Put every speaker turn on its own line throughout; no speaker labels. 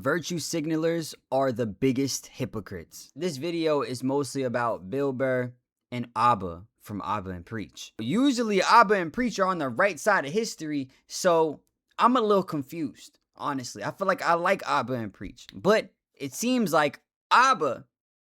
Virtue signalers are the biggest hypocrites. This video is mostly about Bill Burr and Abba from Abba and Preach. Usually Abba and Preach are on the right side of history, so I'm a little confused, honestly. I feel like I like Abba and Preach, but it seems like Abba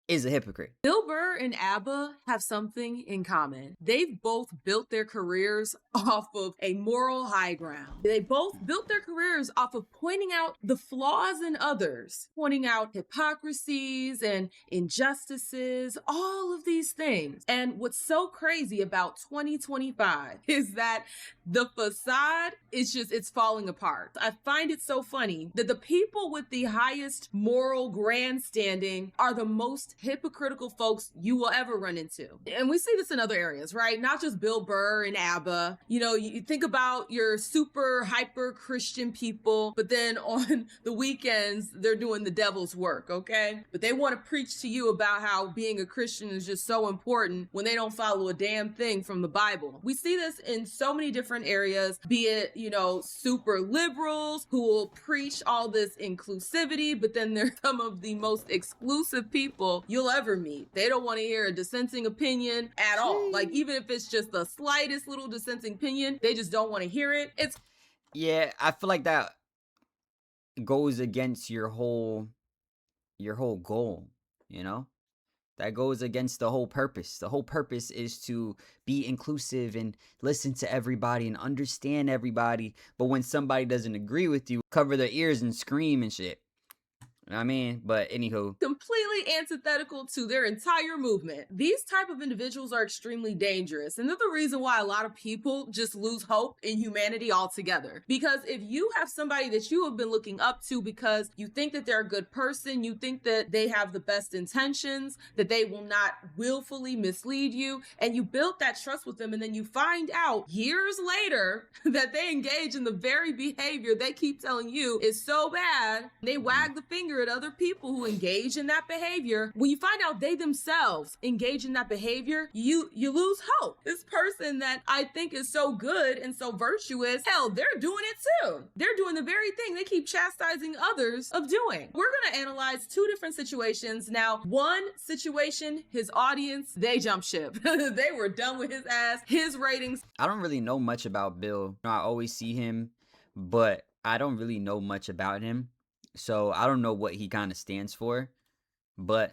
is a hypocrite.
Bill Burr and ABBA have something in common. They've both built their careers off of a moral high ground. They both built their careers off of pointing out the flaws in others, pointing out hypocrisies and injustices, all of these things. And what's so crazy about 2025 is that the facade is it's falling apart. I find it so funny that the people with the highest moral grandstanding are the most hypocritical folks you will ever run into. And we see this in other areas, right? Not just Bill Burr and ABBA. You know, you think about your super hyper Christian people, but then on the weekends, they're doing the devil's work, okay? But they want to preach to you about how being a Christian is just so important when they don't follow a damn thing from the Bible. We see this in so many different areas, be it, you know, super liberals who will preach all this inclusivity, but then they're some of the most exclusive people you'll ever meet. They don't want to hear a dissenting opinion at all. Like, even if it's just the slightest little dissenting opinion, they just don't want to hear it.
Yeah, I feel like that goes against your whole goal, you know? That goes against the whole purpose. The whole purpose is to be inclusive and listen to everybody and understand everybody. But when somebody doesn't agree with you, cover their ears and scream and shit. I mean, but anywho.
Completely antithetical to their entire movement. These type of individuals are extremely dangerous, and they're the reason why a lot of people just lose hope in humanity altogether. Because if you have somebody that you have been looking up to because you think that they're a good person, you think that they have the best intentions, that they will not willfully mislead you, and you built that trust with them, and then you find out years later that they engage in the very behavior they keep telling you is so bad, they wag the finger at other people who engage in that behavior. When you find out they themselves engage in that behavior, you lose hope. This person that I think is so good and so virtuous, hell, they're doing it too. They're doing the very thing they keep chastising others of doing. We're gonna analyze two different situations. Now, one situation, his audience, they jumped ship. They were done with his ass, his ratings.
I don't really know much about Bill. I always see him, but I don't really know much about him. So I don't know what he kind of stands for, but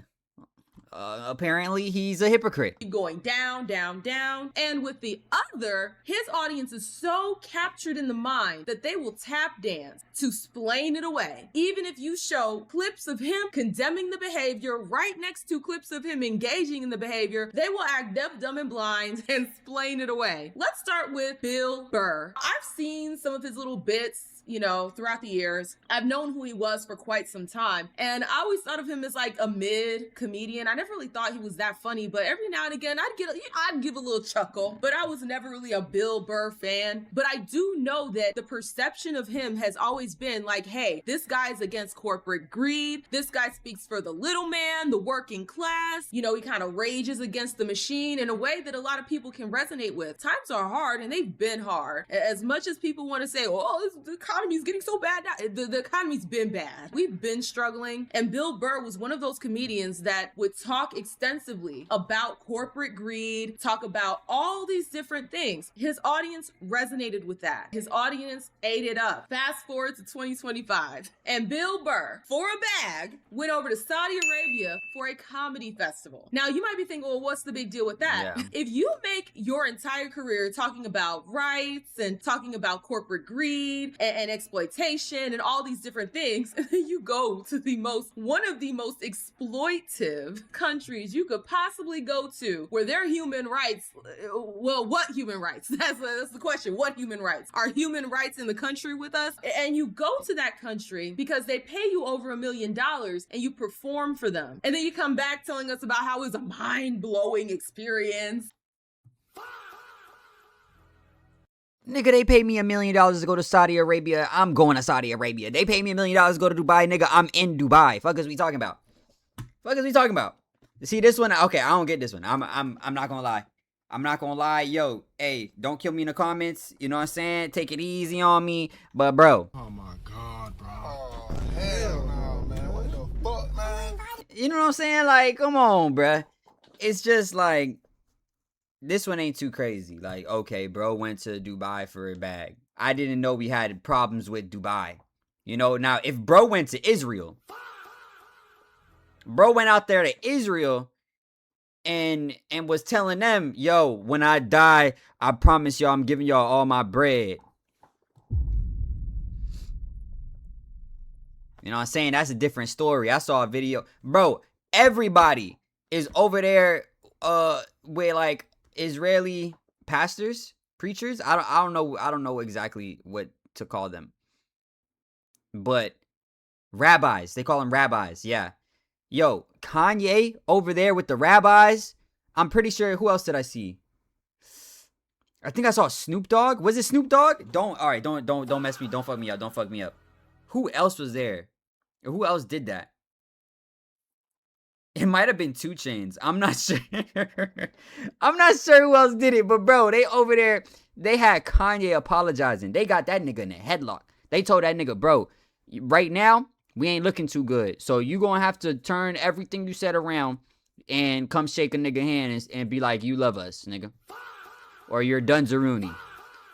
apparently he's a hypocrite.
Going down, down, down. And with the other, his audience is so captured in the mind that they will tap dance to explain it away. Even if you show clips of him condemning the behavior right next to clips of him engaging in the behavior, they will act deaf, dumb, and blind and explain it away. Let's start with Bill Burr. I've seen some of his little bits, you know, throughout the years. I've known who he was for quite some time, and I always thought of him as like a mid comedian. I never really thought he was that funny, but every now and again I'd give a little chuckle, but I was never really a Bill Burr fan. But I do know that the perception of him has always been like, hey, this guy's against corporate greed. This guy speaks for the little man, the working class. You know, he kind of rages against the machine in a way that a lot of people can resonate with. Times are hard, and they've been hard. As much as people want to say, oh, the economy's getting so bad now. The economy's been bad. We've been struggling. And Bill Burr was one of those comedians that would talk extensively about corporate greed, talk about all these different things. His audience resonated with that. His audience ate it up. Fast forward to 2025, and Bill Burr, for a bag, went over to Saudi Arabia for a comedy festival. Now, you might be thinking, well, what's the big deal with that?
Yeah.
If you make your entire career talking about rights and talking about corporate greed and exploitation and all these different things, and then you go to one of the most exploitive countries you could possibly go to, where their human rights, well, what human rights? That's the question. What human rights? Are human rights in the country with us? And you go to that country because they pay you over $1 million and you perform for them. And then you come back telling us about how it was a mind-blowing experience.
Nigga, they paid me $1 million to go to Saudi Arabia. I'm going to Saudi Arabia. They paid me $1 million to go to Dubai. Nigga, I'm in Dubai. Fuck is we talking about? See this one? Okay, I don't get this one. I'm not gonna lie. I'm not gonna lie. Yo, hey, don't kill me in the comments. You know what I'm saying? Take it easy on me. But bro.
Oh my God, bro. Oh, hell no.
You know what I'm saying? Like, come on, bruh. It's just like, this one ain't too crazy. Like, okay, bro went to Dubai for a bag. I didn't know we had problems with Dubai. You know, now if bro went to Israel, bro went out there to Israel and was telling them, yo, when I die, I promise y'all I'm giving y'all all my bread. You know what I'm saying? That's a different story. I saw a video. Bro, everybody is over there with like Israeli pastors, preachers. I don't know exactly what to call them. But rabbis, they call them rabbis. Yeah. Yo, Kanye over there with the rabbis. I'm pretty sure, who else did I see? I think I saw Snoop Dogg. Was it Snoop Dogg? Don't mess me. Don't fuck me up. Don't fuck me up. Who else was there? Who else did that? It might have been 2 Chainz. I'm not sure. I'm not sure who else did it, but bro, they over there, they had Kanye apologizing. They got that nigga in a headlock. They told that nigga, bro, right now, we ain't looking too good. So you gonna have to turn everything you said around and come shake a nigga hand and be like, you love us, nigga. Or you're Dunzaroonie.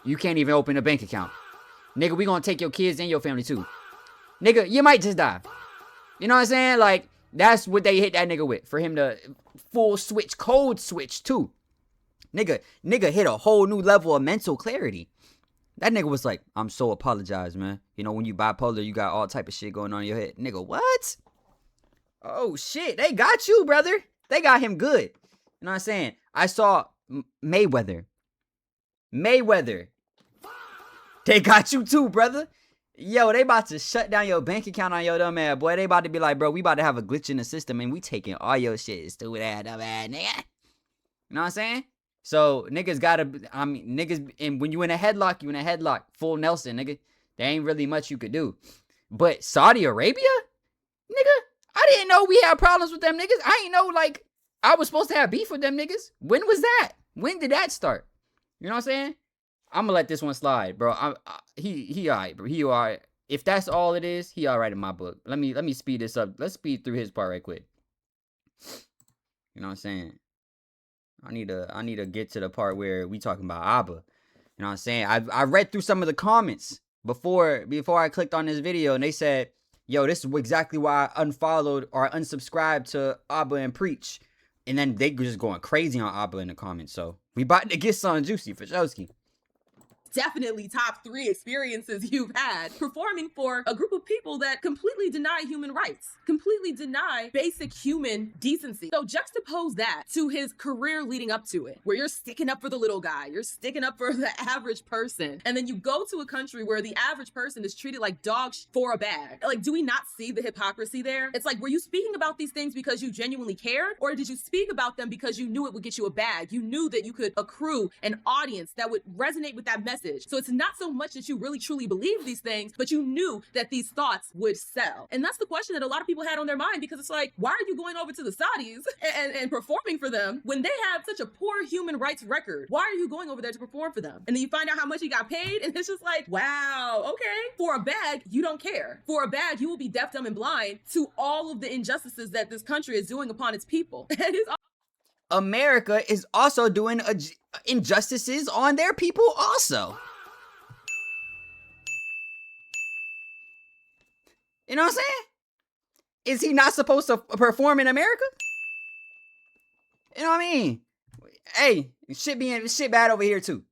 You can't even open a bank account. Nigga, we gonna take your kids and your family too. Nigga, you might just die. You know what I'm saying? Like, that's what they hit that nigga with. For him to full switch, code switch too. Nigga hit a whole new level of mental clarity. That nigga was like, I'm so apologized, man. You know, when you bipolar, you got all type of shit going on in your head. Nigga, what? Oh, shit. They got you, brother. They got him good. You know what I'm saying? I saw Mayweather. They got you too, brother. Yo, they about to shut down your bank account on your dumb ass, boy. They about to be like, bro, we about to have a glitch in the system and we taking all your shit, stupid ass, dumb ass, nigga. You know what I'm saying? So, niggas gotta, niggas, and when you in a headlock, you in a headlock. Full Nelson, nigga. There ain't really much you could do. But Saudi Arabia? Nigga, I didn't know we had problems with them niggas. I ain't know, like, I was supposed to have beef with them niggas. When was that? When did that start? You know what I'm saying? I'm gonna let this one slide, bro. He alright, bro. He alright. If that's all it is, he alright in my book. Let me speed this up. Let's speed through his part right quick. You know what I'm saying? I need to get to the part where we talking about Abba. You know what I'm saying? I read through some of the comments before I clicked on this video, and they said, yo, this is exactly why I unfollowed or unsubscribed to Abba and Preach. And then they just going crazy on Abba in the comments. So we about to get something juicy for Joski.
Definitely top 3 experiences you've had performing for a group of people that completely deny human rights, completely deny basic human decency. So juxtapose that to his career leading up to it, where you're sticking up for the little guy, you're sticking up for the average person, and then you go to a country where the average person is treated like dog for a bag. Like, do we not see the hypocrisy there? It's like, were you speaking about these things because you genuinely cared, or did you speak about them because you knew it would get you a bag? You knew that you could accrue an audience that would resonate with that message. So it's not so much that you really truly believe these things, but you knew that these thoughts would sell. And that's the question that a lot of people had on their mind, because it's like, why are you going over to the Saudis and performing for them when they have such a poor human rights record? Why are you going over there to perform for them? And then you find out how much he got paid, and it's just like, wow, okay. For a bag, you don't care. For a bag, you will be deaf, dumb, and blind to all of the injustices that this country is doing upon its people. And it's
America is also doing injustices on their people also. You know what I'm saying? Is he not supposed to perform in America? You know what I mean? Hey, shit bad over here too.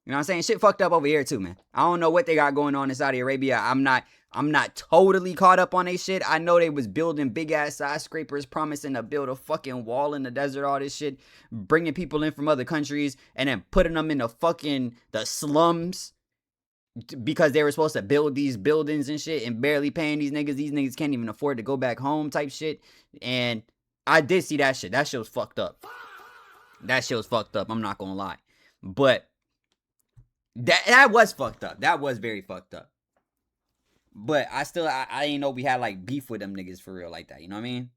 You know what I'm saying? Shit fucked up over here too, man. I don't know what they got going on in Saudi Arabia. I'm not totally caught up on they shit. I know they was building big ass skyscrapers, promising to build a fucking wall in the desert, all this shit, bringing people in from other countries and then putting them in the slums because they were supposed to build these buildings and shit and barely paying these niggas. These niggas can't even afford to go back home type shit. And I did see that shit. That shit was fucked up. I'm not gonna lie. But that was fucked up. That was very fucked up. But I didn't know we had like beef with them niggas for real like that. You know what I mean?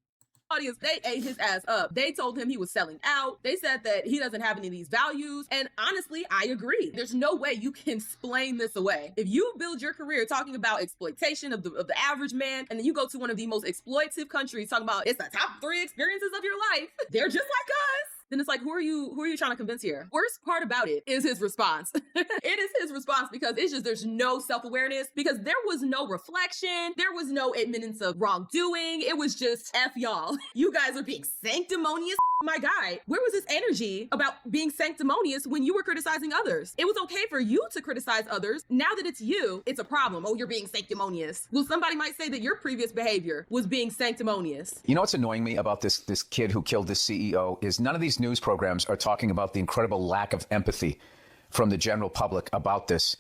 audience, they ate his ass up. They told him he was selling out. They said that he doesn't have any of these values. And honestly, I agree. There's no way you can explain this away. If you build your career talking about exploitation of the average man, and then you go to one of the most exploitative countries talking about it's the top 3 experiences of your life, they're just like us. Then it's like, who are you trying to convince here? Worst part about it is his response. It is his response because it's just, there's no self-awareness, because there was no reflection. There was no admittance of wrongdoing. It was just F y'all. You guys are being sanctimonious. My guy, where was this energy about being sanctimonious when you were criticizing others? It was okay for you to criticize others. Now that it's you, it's a problem. Oh, you're being sanctimonious. Well, somebody might say that your previous behavior was being sanctimonious.
You know what's annoying me about this kid who killed this CEO is none of these news programs are talking about the incredible lack of empathy from the general public about this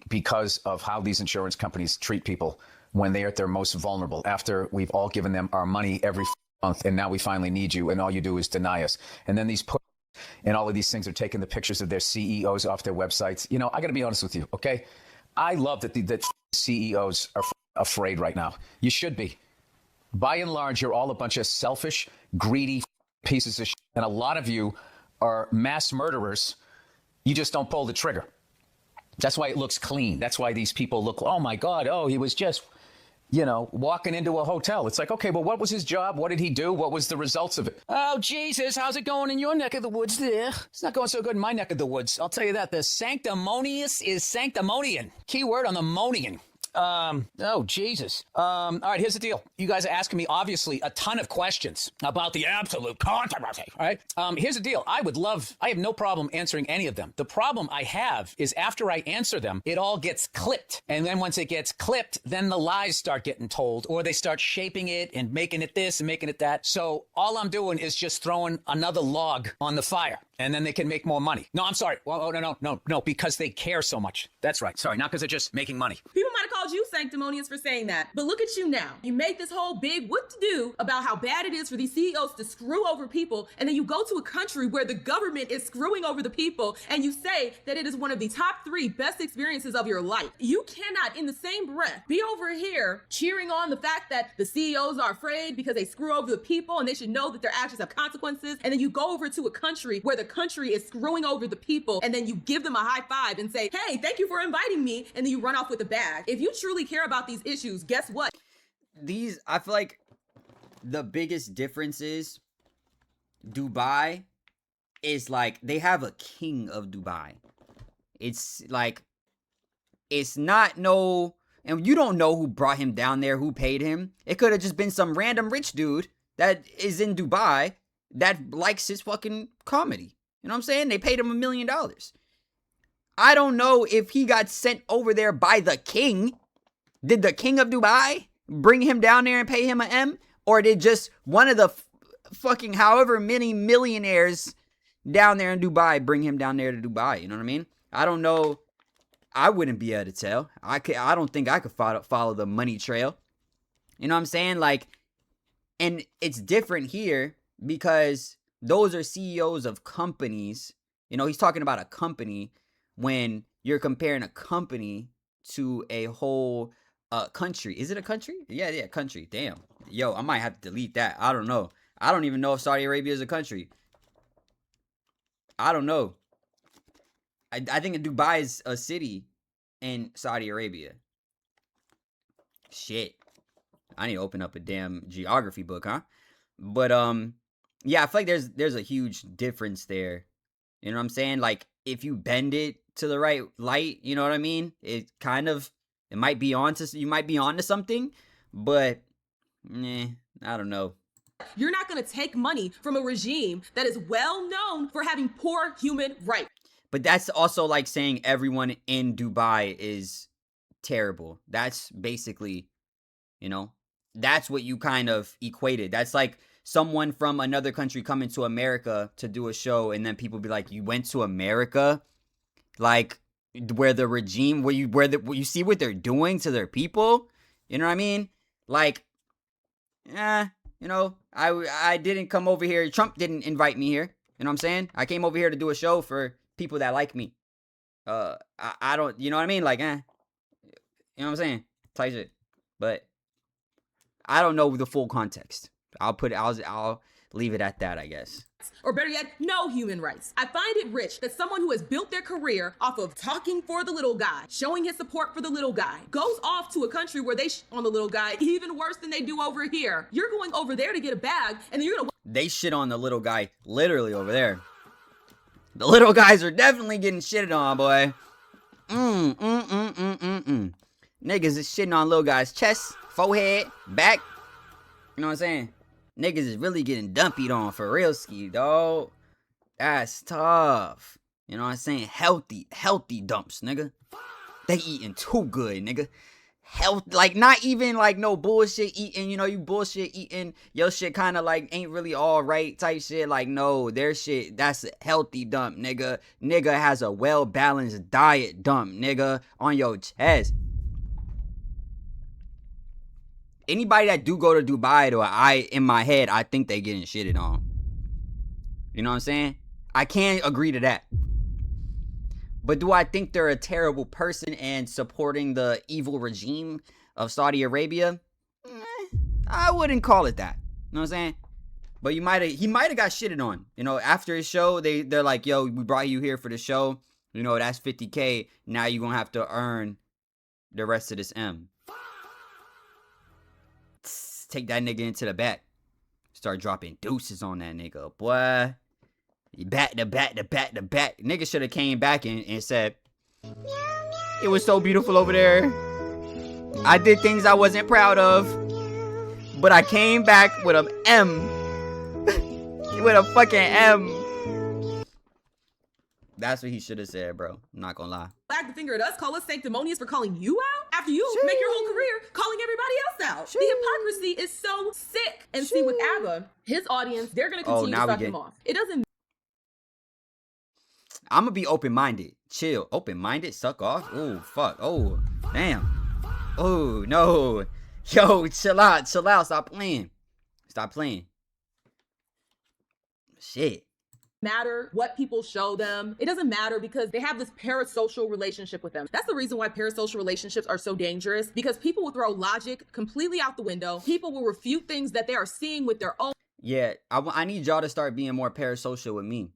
because of how these insurance companies treat people when they are at their most vulnerable, after we've all given them our money every month, and now we finally need you, and all you do is deny us. And then these and all of these things are taking the pictures of their CEOs off their websites. You know, I got to be honest with you, okay? I love that that CEOs are afraid right now. You should be. By and large, you're all a bunch of selfish, greedy pieces of shit, and a lot of you are mass murderers. You just don't pull the trigger. That's why it looks clean. That's why these people look, oh my God, oh, he was just, you know, walking into a hotel. It's like, okay, well, what was his job? What did he do? What was the results of it? Oh, Jesus, how's it going in your neck of the woods there? It's not going so good in my neck of the woods. I'll tell you that. The sanctimonious is sanctimonian. Keyword on the monian. Oh, Jesus. All right, here's the deal. You guys are asking me, obviously, a ton of questions about the absolute controversy, all right? Here's the deal. I have no problem answering any of them. The problem I have is after I answer them, it all gets clipped. And then once it gets clipped, then the lies start getting told, or they start shaping it and making it this and making it that. So all I'm doing is just throwing another log on the fire, and then they can make more money. No, I'm sorry. Well, oh, no, because they care so much. That's right. Sorry, not because they're just making money.
People might have called you sanctimonious for saying that, but look at you now. You make this whole big what to do about how bad it is for these CEOs to screw over people, and then you go to a country where the government is screwing over the people, and you say that it is one of the top 3 best experiences of your life. You cannot, in the same breath, be over here cheering on the fact that the CEOs are afraid because they screw over the people and they should know that their actions have consequences, and then you go over to a country where the country is screwing over the people, and then you give them a high five and say, hey, thank you for inviting me, and then you run off with a bag. If you truly care about these issues, guess what?
I feel like the biggest difference is Dubai is like, they have a king of Dubai. It's like, it's not no, and you don't know who brought him down there, who paid him. It could have just been some random rich dude that is in Dubai that likes his fucking comedy. You know what I'm saying? They paid him $1 million. I don't know if he got sent over there by the king. Did the king of Dubai bring him down there and pay him an M? Or did just one of the fucking however many millionaires down there in Dubai bring him down there to Dubai? You know what I mean? I don't know. I wouldn't be able to tell. I don't think I could follow the money trail. You know what I'm saying? Like, and it's different here because those are CEOs of companies. You know, he's talking about a company when you're comparing a company to a whole country. Is it a country? Yeah, country. Damn. Yo, I might have to delete that. I don't know. I don't even know if Saudi Arabia is a country. I don't know. I think Dubai is a city in Saudi Arabia. Shit. I need to open up a damn geography book, huh? But yeah, I feel like there's a huge difference there. You know what I'm saying? Like, if you bend it to the right light, you know what I mean? It might be you might be onto something, but I don't know.
You're not going to take money from a regime that is well known for having poor human rights.
But that's also like saying everyone in Dubai is terrible. That's basically, you know, that's what you kind of equated. That's like someone from another country coming to America to do a show, and then people be like, you went to America? Like, where the regime, where you see what they're doing to their people? You know what I mean? Like, you know, I didn't come over here. Trump didn't invite me here. You know what I'm saying? I came over here to do a show for people that like me. I don't, you know what I mean? Like, you know what I'm saying? Type shit. But I don't know the full context. I'll leave it at that, I guess.
Or better yet, no human rights. I find it rich that someone who has built their career off of talking for the little guy, showing his support for the little guy, goes off to a country where they on the little guy even worse than they do over here. You're going over there to get a bag, and then you're gonna...
They shit on the little guy literally over there. The little guys are definitely getting shitted on, boy. Niggas is shitting on little guys' chest, forehead, back. You know what I'm saying? Niggas is really getting dumpied on for real ski, dog. That's tough. You know what I'm saying? Healthy dumps, nigga. They eating too good, nigga. Health, like not even like no bullshit eating, you know, you bullshit eating, your shit kind of like ain't really all right type shit. Like, no, their shit, that's a healthy dump, nigga. Nigga has a well-balanced diet dump, nigga, on your chest. Anybody that do go to Dubai, though, in my head, I think they getting shitted on. You know what I'm saying? I can't agree to that. But do I think they're a terrible person and supporting the evil regime of Saudi Arabia? I wouldn't call it that. You know what I'm saying? But he might have got shitted on. You know, after his show, they're like, yo, we brought you here for the show. You know, that's 50K. Now you're going to have to earn the rest of this M. Take that nigga into the back. Start dropping deuces on that nigga, boy. Back. Nigga should have came back and said, it was so beautiful over there. I did things I wasn't proud of, but I came back with an M. With a fucking M. That's what he should have said, bro. I'm not gonna lie.
Wag the finger at us, call us sanctimonious for calling you out after you make your whole career calling everybody else out. The hypocrisy is so sick. And see, with ABBA, his audience, they're gonna continue to suck him off. It doesn't.
I'm gonna be open-minded. Chill. Open-minded? Suck off? Oh, fuck. Oh, damn. Oh, no. Yo, chill out. Stop playing. Shit.
Matter what people show them. It doesn't matter because they have this parasocial relationship with them. That's the reason why parasocial relationships are so dangerous, because people will throw logic completely out the window. People will refute things that they are seeing with their own.
Yeah, I need y'all to start being more parasocial with me.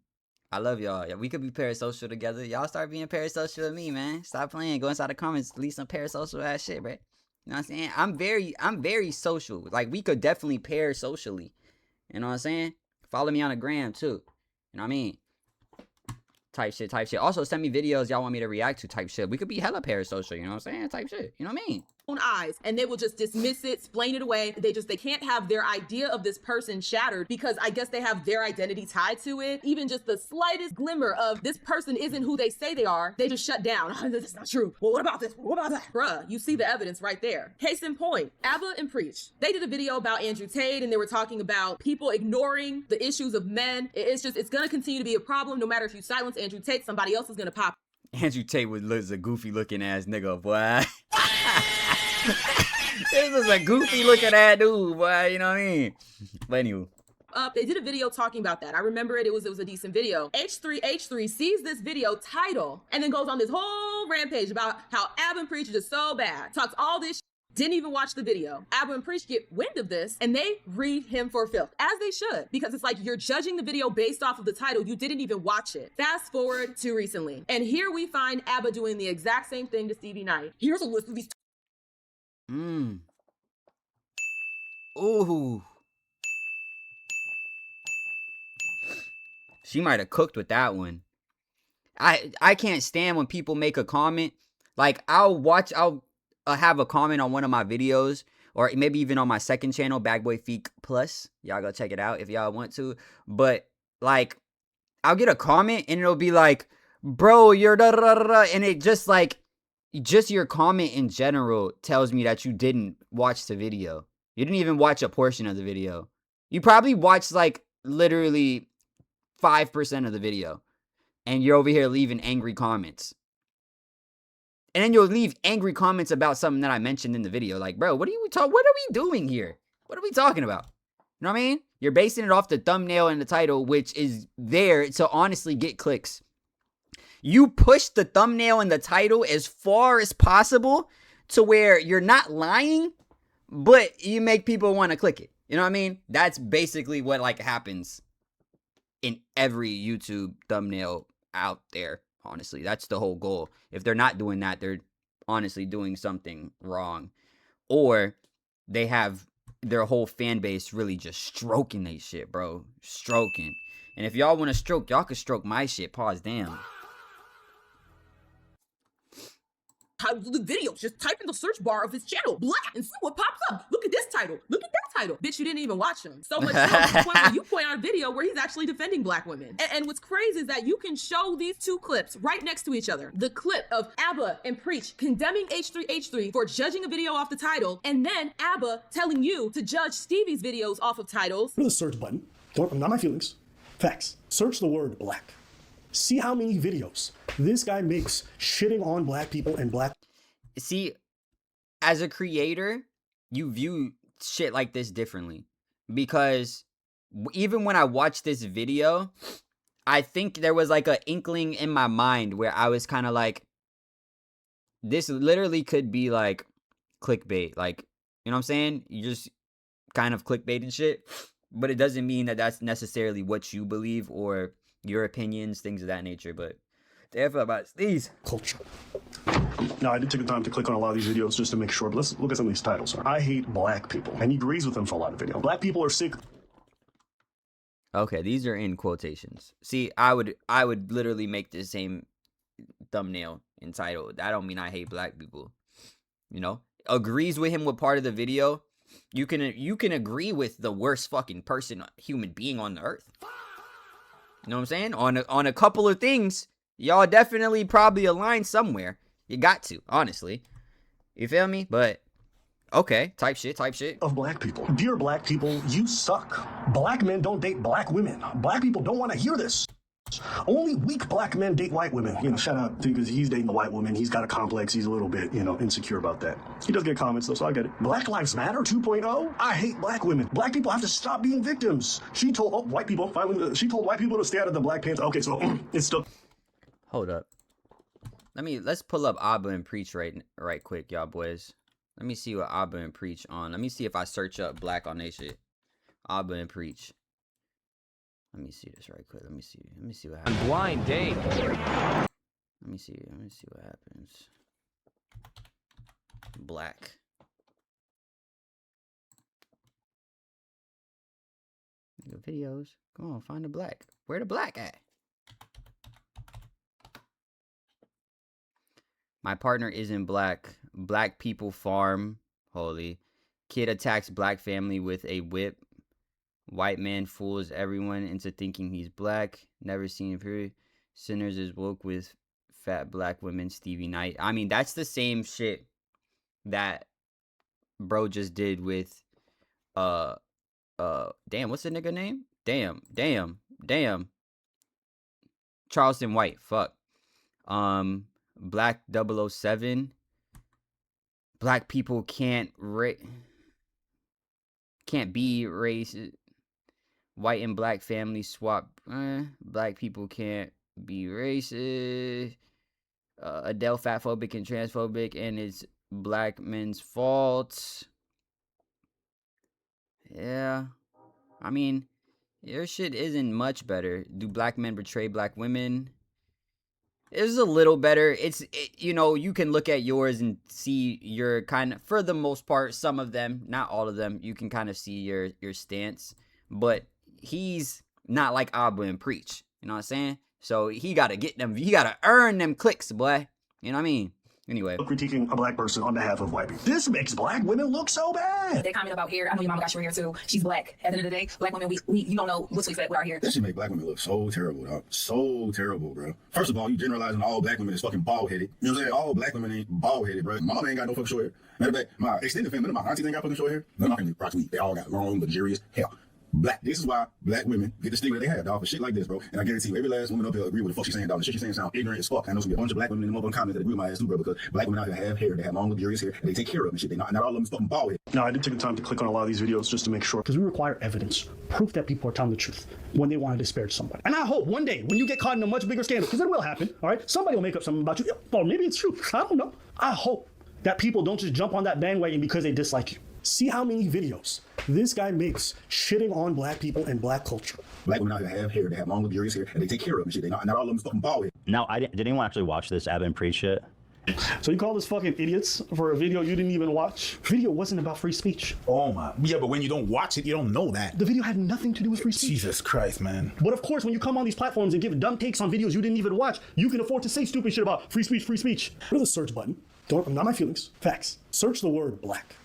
I love y'all. Yeah, we could be parasocial together. Y'all start being parasocial with me, man. Stop playing. Go inside the comments. Leave some parasocial ass shit, bro. You know what I'm saying? I'm very social. Like, we could definitely pair socially. You know what I'm saying? Follow me on the gram, too. You know what I mean? Type shit. Also, send me videos y'all want me to react to type shit. We could be hella parasocial, you know what I'm saying? Type shit. You know what I mean?
Eyes, and they will just dismiss it, explain it away. They can't have their idea of this person shattered because I guess they have their identity tied to it. Even just the slightest glimmer of this person isn't who they say they are, they just shut down. That's not true. Well, what about this? What about that? Bruh, you see the evidence right there. Case in point, ABBA and Preach. They did a video about Andrew Tate, and they were talking about people ignoring the issues of men. It's gonna continue to be a problem. No matter if you silence Andrew Tate, somebody else is gonna pop.
Andrew Tate was a goofy looking ass nigga, boy. This is a goofy looking ass dude, boy. You know what I mean? But anyway.
They did a video talking about that. I remember it. It was a decent video. H3H3 sees this video title and then goes on this whole rampage about how ABBA and Preach are just so bad. Talks all this shit. Didn't even watch the video. ABBA and Preach get wind of this and they read him for filth, as they should, because it's like you're judging the video based off of the title. You didn't even watch it. Fast forward to recently, and here we find ABBA doing the exact same thing to Stevie Knight. Here's a list of these.
Ooh. She might have cooked with that one. I can't stand when people make a comment. Like, I'll have a comment on one of my videos, or maybe even on my second channel, ILYFEEK Plus. Y'all go check it out if y'all want to. But, like, I'll get a comment and it'll be like, bro, you're da da da da. And it just like, just your comment in general tells me that you didn't watch the video. You didn't even watch a portion of the video. You probably watched like literally 5% of the video. And you're over here leaving angry comments. And then you'll leave angry comments about something that I mentioned in the video. Like, bro, what are we doing here? What are we talking about? You know what I mean? You're basing it off the thumbnail and the title, which is there to honestly get clicks. You push the thumbnail and the title as far as possible to where you're not lying, but you make people want to click it. You know what I mean? That's basically what like happens in every YouTube thumbnail out there. Honestly, that's the whole goal. If they're not doing that, they're honestly doing something wrong, or they have their whole fan base really just stroking they shit, bro. Stroking. And if y'all want to stroke, y'all can stroke my shit. Pause. Damn.
Titles of the videos. Just type in the search bar of his channel, black, and see what pops up. Look at this title. Look at that title. Bitch, you didn't even watch him. So much so to the point where you point out a video where he's actually defending black women. And what's crazy is that you can show these two clips right next to each other. The clip of ABBA and Preach condemning H3H3 for judging a video off the title, and then ABBA telling you to judge Stevie's videos off of titles.
Go to the search button. Not my feelings. Facts. Search the word black. See how many videos this guy makes shitting on black people and black.
See, as a creator, you view shit like this differently, because even when I watched this video, I think there was like an inkling in my mind where I was kind of like, this literally could be like clickbait. Like, you know what I'm saying? You just kind of clickbait and shit, but it doesn't mean that that's necessarily what you believe or your opinions, things of that nature. But damn about these
culture. Now, I did take the time to click on a lot of these videos just to make sure, but let's look at some of these titles. I hate black people, and he agrees with them for a lot of videos. Black people are sick.
Okay, these are in quotations. See, I would literally make the same thumbnail and title. I don't mean I hate black people. You know, agrees with him with part of the video. You can agree with the worst fucking human being on the earth. You know what I'm saying? On a couple of things, y'all definitely probably align somewhere. You got to, honestly. You feel me? But okay, type shit.
Of black people. Dear black people, you suck. Black men don't date black women. Black people don't want to hear this. Only weak black men date white women. You know, shout out to, because he's dating a white woman. He's got a complex. He's a little bit, insecure about that. He does get comments though, so I get it. Black Lives Matter 2.0. I hate black women. Black people have to stop being victims. She told white people to stay out of the Black Panther. Okay, so it's still.
Hold up. Let's pull up Abba and Preach right quick, y'all boys. Let me see what Abba and Preach on. Let me see if I search up black on they shit. Abba and Preach. Let me see this right quick. Let me see what happens.
Blind date.
Let me see what happens. Black. Videos. Come on, find the black. Where the black at? My partner isn't black. Black people farm. Holy. Kid attacks black family with a whip. White man fools everyone into thinking he's black. Never seen period. Sinners is woke with fat black women. Stevie Knight. I mean, that's the same shit that bro just did with damn, what's the nigga name? Damn. Charleston White. Fuck. Black 007. Black people can't be racist. White and black family swap. Black people can't be racist. Adele fatphobic and transphobic, and it's black men's fault. Yeah. I mean, your shit isn't much better. Do black men betray black women? It's a little better. You can look at yours and see your kind of, for the most part, some of them, not all of them, you can kind of see your stance. But he's not like Abba and Preach. You know what I'm saying? So he got to get them. He got to earn them clicks, boy. You know what I mean? Anyway.
Critiquing a black person on behalf of white people. This makes black women look so bad.
They comment about hair. I know your mama got short hair too. She's black. At the end of the day, black women, we you don't know what to expect with our hair.
That should make black women look so terrible, dog. So terrible, bro. First of all, you generalizing all black women is fucking bald-headed. You know what I'm saying? All black women ain't bald-headed, bro. Mama ain't got no fucking short hair. Matter of fact, my extended family, my aunties ain't got fucking short hair. None of my family, approximately, they all got long, luxurious hair. Black. This is why black women get the stigma they have, dog, for shit like this, bro. And I guarantee you, every last woman up here agree with the fuck she's saying, dog. The shit she's saying sound ignorant as fuck. I know there's gonna be a bunch of black women in the motherfucking comments that agree with my ass too, bro, because black women out here have hair, they have long, luxurious hair, and they take care of them and shit. Not all of them fucking bald head.
Now, I did take the time to click on a lot of these videos just to make sure, because we require evidence, proof that people are telling the truth when they want to disparage somebody. And I hope one day when you get caught in a much bigger scandal, because it will happen, all right? Somebody will make up something about you, or maybe it's true. I don't know. I hope that people don't just jump on that bandwagon because they dislike you. See how many videos this guy makes shitting on black people and black culture.
Black women out here have hair, they have long, luxurious hair, and they take care of it and shit. Not all of them is fucking bald head.
Now, did anyone actually watch this Ab and Pre shit?
So you call us fucking idiots for a video you didn't even watch? Video wasn't about free speech.
Oh my. Yeah, but when you don't watch it, you don't know that.
The video had nothing to do with free speech.
Jesus Christ, man.
But of course, when you come on these platforms and give dumb takes on videos you didn't even watch, you can afford to say stupid shit about free speech, free speech. Go to the search button. Not my feelings. Facts. Search the word black.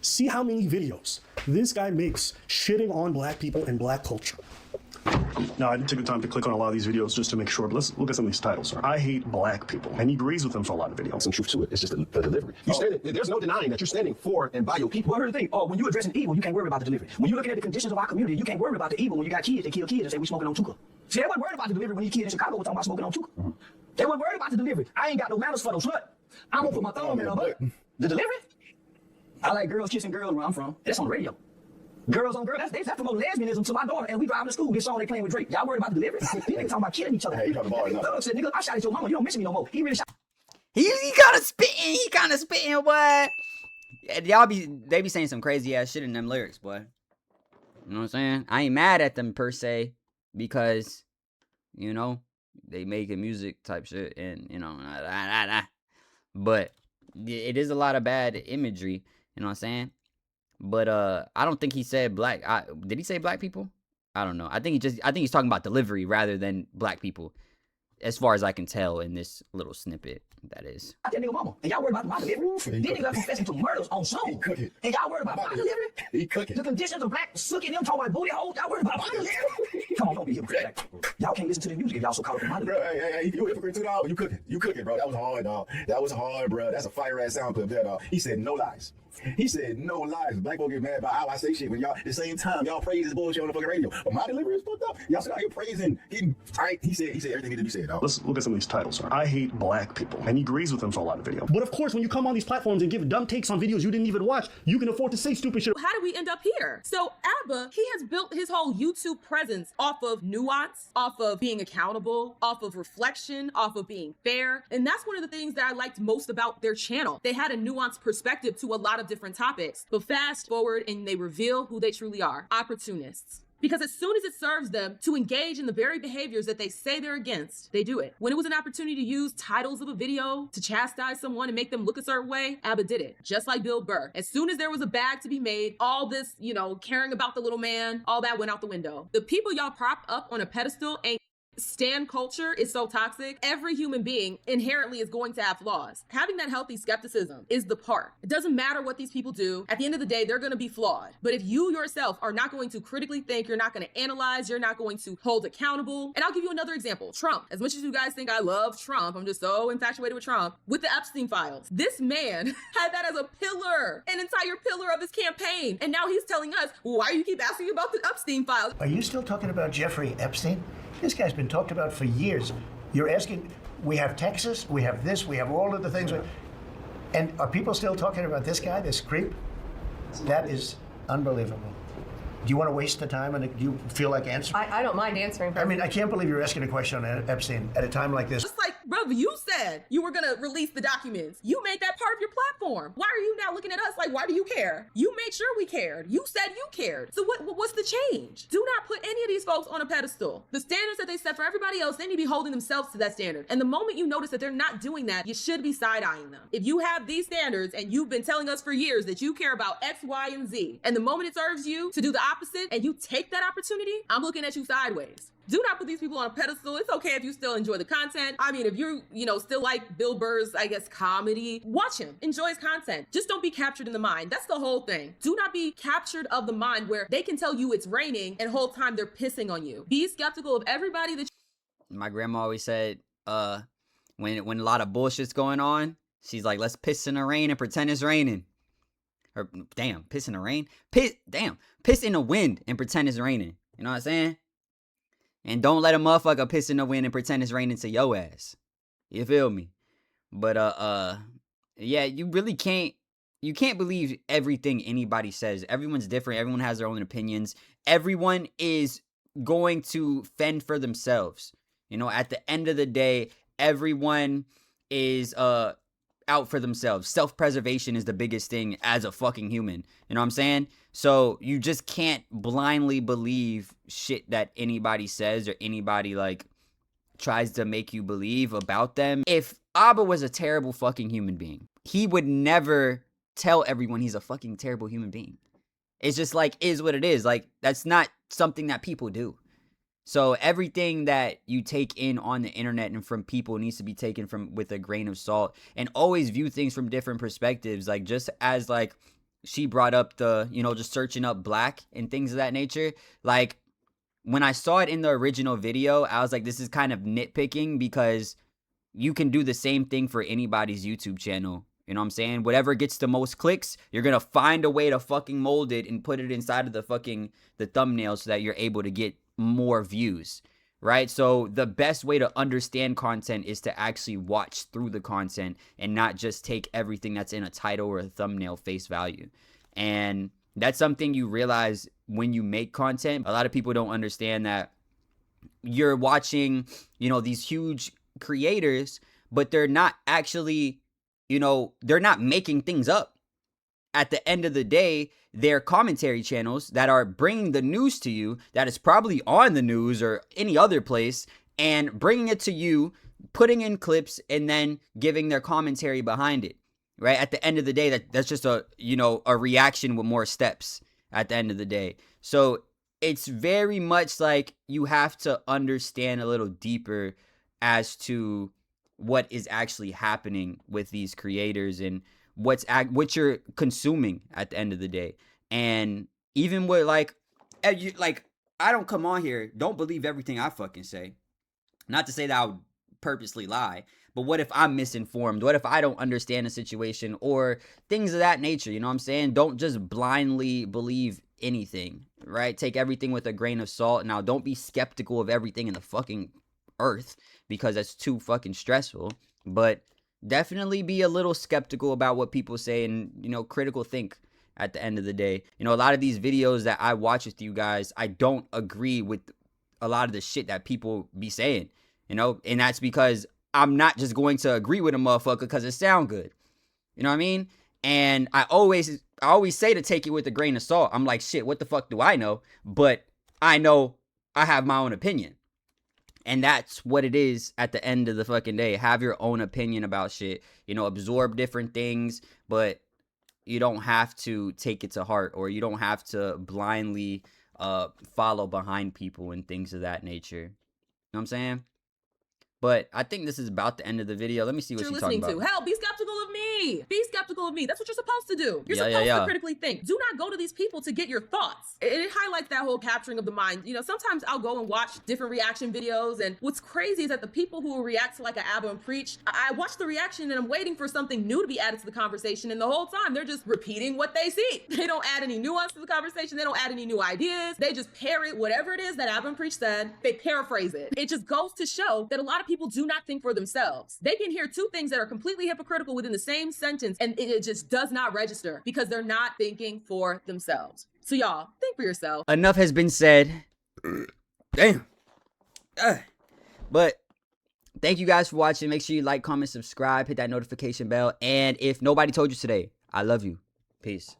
See how many videos this guy makes shitting on black people and black culture. Now, I didn't take the time to click on a lot of these videos just to make sure, but let's look at some of these titles. I hate black people, and he agrees with them for a lot of videos.
Some truth to it. It's just the delivery. There's no denying that you're standing for and by your people. Well, here's the thing. Oh, when you're addressing evil, you can't worry about the delivery. When you're looking at the conditions of our community, you can't worry about the evil. When you got kids, they kill kids and say we smoking on Tuka. See, they wasn't worried about the delivery when these kids in Chicago were talking about smoking on Tuka. Mm-hmm. They weren't worried about the delivery. I ain't got no manners for no slut. I'm gonna put my thumb in her butt. The delivery? I like girls kissing girls where I'm from. That's on the radio. Girls on girls, they promote lesbianism to my daughter, and we driving to school, get song they playing with Drake. Y'all worried about the delivery? These niggas talking about killing each other.
Hey, you talking about
Look, said, nigga, I shot at your mama, you don't miss me no more. He really shot.
He kind of spitting, boy. Yeah, they be saying some crazy ass shit in them lyrics, boy. You know what I'm saying? I ain't mad at them per se, because, you know, they making music type shit, and, you know, but it is a lot of bad imagery, you know what I'm saying? But I don't think he said black. Did he say black people? I don't know. I think he's talking about delivery rather than black people, as far as I can tell in this little snippet. That is.
That nigga mama, and y'all worried about my delivery. These niggas confessing to murders on song, and y'all worried about my delivery.
He cooking.
The conditions of black sucking them talking about booty holes. Y'all worried about my delivery. Come on, don't be hypocrite. Y'all can't listen to the music if y'all so caught up in my delivery.
Bro, hey, you a hypocrite too, dog. You cooking, bro. That was hard, dog. That was hard, bro. That's a fire ass sound clip there, dog. He said no lies. He said no lies. Black folk get mad about how I say shit when y'all at the same time y'all praise this bullshit on the fucking radio. But my delivery is fucked up. Y'all still out here praising, getting tight. He said everything need to be said, dog.
Let's look at some of these titles. I hate black people, and he agrees with them for a lot of videos. But of course, when you come on these platforms and give dumb takes on videos you didn't even watch, you can afford to say stupid shit.
How did we end up here? So ABBA, he has built his whole YouTube presence off of nuance, off of being accountable, off of reflection, off of being fair. And that's one of the things that I liked most about their channel. They had a nuanced perspective to a lot of different topics. But fast forward and they reveal who they truly are: opportunists. Because as soon as it serves them to engage in the very behaviors that they say they're against, they do it. When it was an opportunity to use titles of a video to chastise someone and make them look a certain way, ABBA did it. Just like Bill Burr. As soon as there was a bag to be made, all this, you know, caring about the little man, all that went out the window. The people y'all prop up on a pedestal ain't. Stan culture is so toxic. Every human being inherently is going to have flaws. Having that healthy skepticism is the part. It doesn't matter what these people do. At the end of the day, they're going to be flawed. But if you yourself are not going to critically think, you're not going to analyze, you're not going to hold accountable. And I'll give you another example. Trump. As much as you guys think I love Trump, I'm just so infatuated with Trump. With the Epstein files, this man had that as a pillar, an entire pillar of his campaign. And now he's telling us, why do you keep asking about the Epstein files?
Are you still talking about Jeffrey Epstein? This guy's been talked about for years. You're asking, we have Texas, we have this, we have all of the things. And are people still talking about this guy, this creep? That is unbelievable. Do you want to waste the time and do you feel like answering?
I don't mind answering.
I mean, I can't believe you're asking a question on Epstein at a time like this.
Just like, brother, you said you were gonna release the documents. You made that part of your platform. Why are you now looking at us like, why do you care? You made sure we cared. You said you cared. So what's the change? Do not put any of these folks on a pedestal. The standards that they set for everybody else, they need to be holding themselves to that standard. And the moment you notice that they're not doing that, you should be side-eyeing them. If you have these standards and you've been telling us for years that you care about X, Y, and Z, and the moment it serves you to do the opposite and you take that opportunity, I'm looking at you sideways. Do not put these people on a pedestal. It's okay if you still enjoy the content. I mean, if you're, still like Bill Burr's, I guess, comedy, watch him, enjoy his content. Just don't be captured in the mind. That's the whole thing. Do not be captured of the mind where they can tell you it's raining and whole time they're pissing on you. Be skeptical of everybody that
My grandma always said, when a lot of bullshit's going on, she's like, let's piss in the rain and pretend it's raining. Or damn, piss in the rain? Piss in the wind and pretend it's raining. You know what I'm saying? And don't let a motherfucker piss in the wind and pretend it's raining to your ass. You feel me? But yeah, you really can't believe everything anybody says. Everyone's different. Everyone has their own opinions. Everyone is going to fend for themselves. At the end of the day, everyone is out for themselves. Self-preservation is the biggest thing as a fucking human. You know what I'm saying? So you just can't blindly believe shit that anybody says or anybody like tries to make you believe about them. If Abba was a terrible fucking human being, he would never tell everyone he's a fucking terrible human being. It's just like, is what it is. Like, that's not something that people do. So everything that you take in on the internet and from people needs to be taken from with a grain of salt, and always view things from different perspectives. Like, just as like she brought up the, you know, just searching up black and things of that nature. Like, when I saw it in the original video, I was like, this is kind of nitpicking, because you can do the same thing for anybody's YouTube channel. You know what I'm saying? Whatever gets the most clicks, you're going to find a way to fucking mold it and put it inside of the thumbnail so that you're able to get more views, right? So the best way to understand content is to actually watch through the content and not just take everything that's in a title or a thumbnail face value. And that's something you realize when you make content. A lot of people don't understand that you're watching, you know, these huge creators, but they're not actually, you know, they're not making things up. At the end of the day, they're commentary channels that are bringing the news to you that is probably on the news or any other place, and bringing it to you, putting in clips, and then giving their commentary behind it, right? At the end of the day, that's just a, you know, a reaction with more steps at the end of the day. So it's very much like you have to understand a little deeper as to what is actually happening with these creators and what you're consuming at the end of the day. And even with like I don't come on here, don't believe everything I fucking say. Not to say that I would purposely lie, but what if I'm misinformed? What if I don't understand a situation or things of that nature? You know what I'm saying? Don't just blindly believe anything, right? Take everything with a grain of salt. Now, don't be skeptical of everything in the fucking earth, because that's too fucking stressful. But definitely be a little skeptical about what people say, and, you know, critical think at the end of the day. You know, a lot of these videos that I watch with you guys, I don't agree with a lot of the shit that people be saying, you know, and that's because I'm not just going to agree with a motherfucker because it sound good. You know what I mean? And I always say to take it with a grain of salt. I'm like, shit, what the fuck do I know? But I know I have my own opinion. And that's what it is at the end of the fucking day. Have your own opinion about shit. You know, absorb different things, but you don't have to take it to heart, or you don't have to blindly follow behind people and things of that nature. You know what I'm saying? But I think this is about the end of the video. Let me see what she's talking about.
Hell, be skeptical of me. Be skeptical of me. That's what you're supposed to do. You're supposed to critically think. Do not go to these people to get your thoughts. It highlights that whole capturing of the mind. You know, sometimes I'll go and watch different reaction videos, and what's crazy is that the people who will react to like an Abba and Preach, I watch the reaction and I'm waiting for something new to be added to the conversation, and the whole time they're just repeating what they see. They don't add any nuance to the conversation. They don't add any new ideas. They just parrot whatever it is that Abba and Preach said. They paraphrase it. It just goes to show that a lot of people do not think for themselves. They can hear two things that are completely hypocritical within the same sentence, and it just does not register because they're not thinking for themselves. So y'all, think for yourself.
Enough has been said. Damn. But thank you guys for watching. Make sure you like, comment, subscribe, hit that notification bell. And if nobody told you today, I love you. Peace.